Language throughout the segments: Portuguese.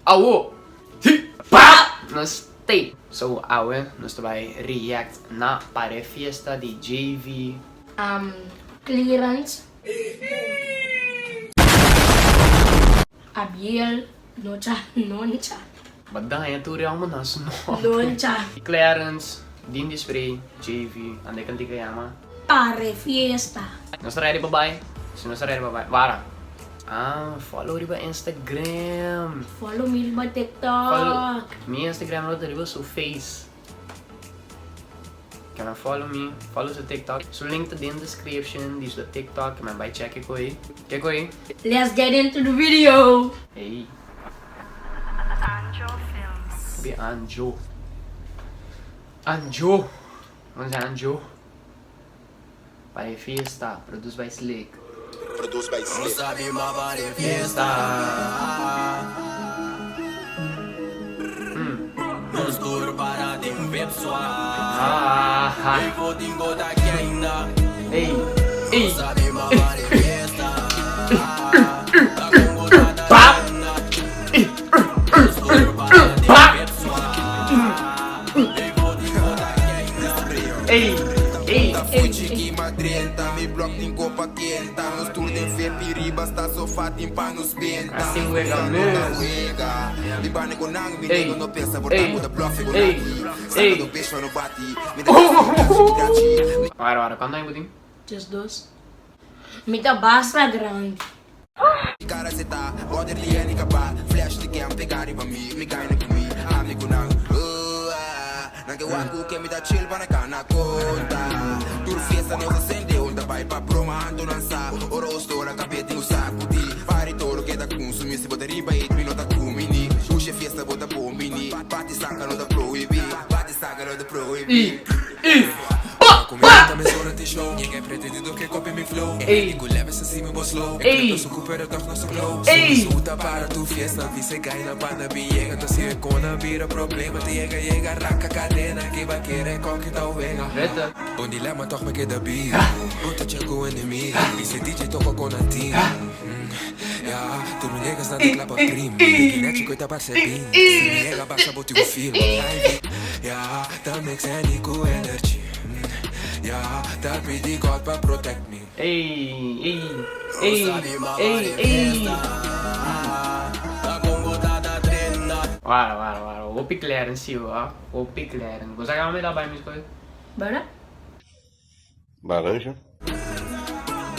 Awo! Pa! Nastay! So, nós vai react na Pare Fiesta de Javie. Clearance. Abiel. Noncha. Badang, yan turi ako na suno. Noncha. Clearance, Dindi spray, Javie, anday kan di kaya ma. Pare Fiesta. Nós ready babae? Sino sa ready babae? Vara. Follow riba Instagram. Follow me riba TikTok. Follow me Instagram lo riba so face. Can follow me? Follow sa TikTok. So link to in the description. This is the TikTok. Can by check it ko eh. Check ko eh. Let's get into the video. Hey. Be Anjo. Ano sa Anjo? Pare Fiesta, produced by Slick. Sabi ma Pare Fiesta. Nos tour para de pessoal. Eu vou dingo daqui ainda. Ei. Sabi ma Pare Fiesta. Nos tour para de pessoal. Eu vou dingo daqui ainda. Ei. Que madrenta, me bloco em copa quenta. Nos tour de ver piriba, está sofá, timpa nos benta. Assim legal mesmo. Me bane com nango, me nego não pensa, botar muda bloco, com Ei. Sabe do peixe, mas não bate. Me deixa Para, quanto é que Just dos. Mita basta grande. cara se tá, border liane capaz. Flash de quem pegar e pra mim, me ganha comigo. Amigo nango, nangue waku que me dá chill para na conta. Tour fiesta nos acendeu, da vai pra broma, ando lançar. Ora o store, capete no saco de. Pare todo que dá consumir, se bota riba e tu não tá comini. Puxa fiesta, bota bombini. Bate saca, não dá proibir. Bate saca, não dá proibir. Comenta me zona te show. Ninguém pretende do que copie me flow. Digo leve se assim me boss slow. Eu sou cooper, eu toco nosso glow. Suta para tu fiesta. Vi se cai na banda, biega. Tu se recona, vira problema. Te llega, raca cadena. Que vai querer qualquer tal venga. Bom dilema, toch me queda bi. Bota chego inimigo. E se DJ toca com a team. Tu não llegas nada clapa prima. Bikinete coita percebi. Se me llega, baixa bote o filme. Também que com energy. That be the God pra protect me. Ei. Wara. Vou pickler sim, ó. Vou pickler. Você quer me dar bem minhas coisas? Bora? Laranja.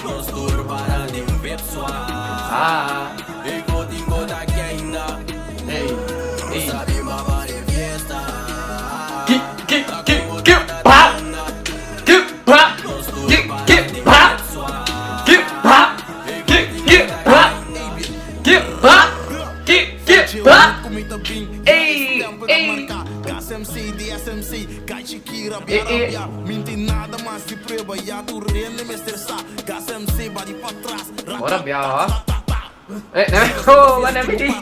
Nos tour para de pessoal. Eu vou dingo daqui ainda. Ei. Sabe ma Pare Fiesta. SMC, DSMC, Kira, Bia, minti nada mais de preba, já tu rende me estressar, SMC, bate pra trás, Bora, Biel, ó. Não, mas não é menino.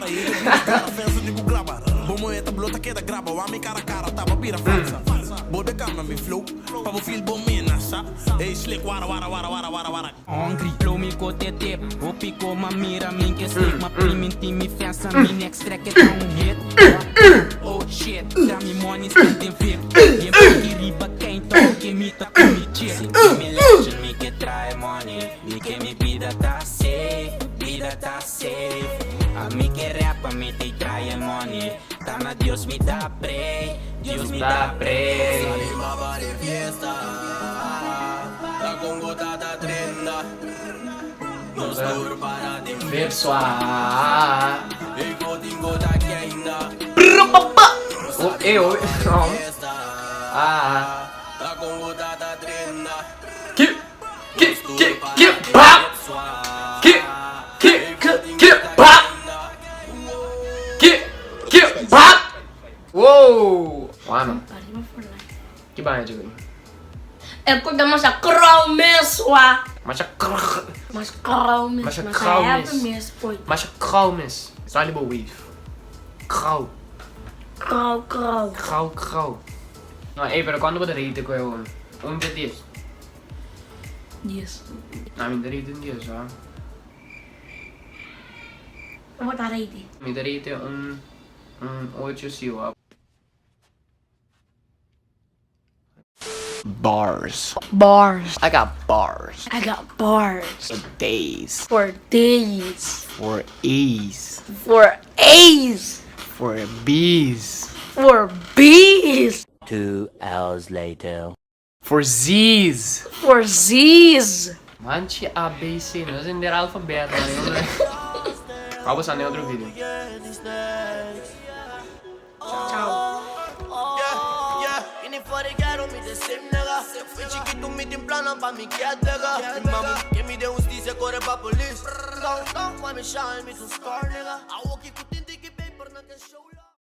Bomoeta, blota, queda, grava, o homem cara, tava pira, falsa. Bode calma, me flow, pra o feel bom, me nasce. Ei, slick, wara. Hungry, flow me go tete, o pico ma mira, min que slick, ma priminti me festa, me next track é tão hit. Oh shit, dá me money, spending fit. E que riba quem toque, me tá com me check. Me legend, me que trai money, me que me vida tá safe. A mí que rapa, me te trae money. Tana Dios me da pray. Sabi ma Pare Fiesta. La Congo tá trenda. Nos tour para de Pessoal. Eu vou dingo daqui ainda. Eu. La Congo tá trenda. Uou! Mano. Que banho de guri? É porque masa crow mesmo. Mas crow mes. Sali bo wave. Crow. No, pero ¿cuándo puedo reírte con el 1 de 10? 10. No, mi darete un 10, ¿ah? Vamos a dar ahí. Mi darete un 8 siwa. Bars. Bars. I got bars. I got bars. For days. For days. For A's. For A's. For B's. For B's. 2 hours later. For Z's. For Z's. Manche ABC, nós ainda era alfabeto ainda. Vamos a outro vídeo. Ciao. For the girl me the same nigga. Fui chiquito me tem plano pra me quer nigga. Mamu que me deu uns dias corre pra polícia. Don't me shine me to score nigga. I walk it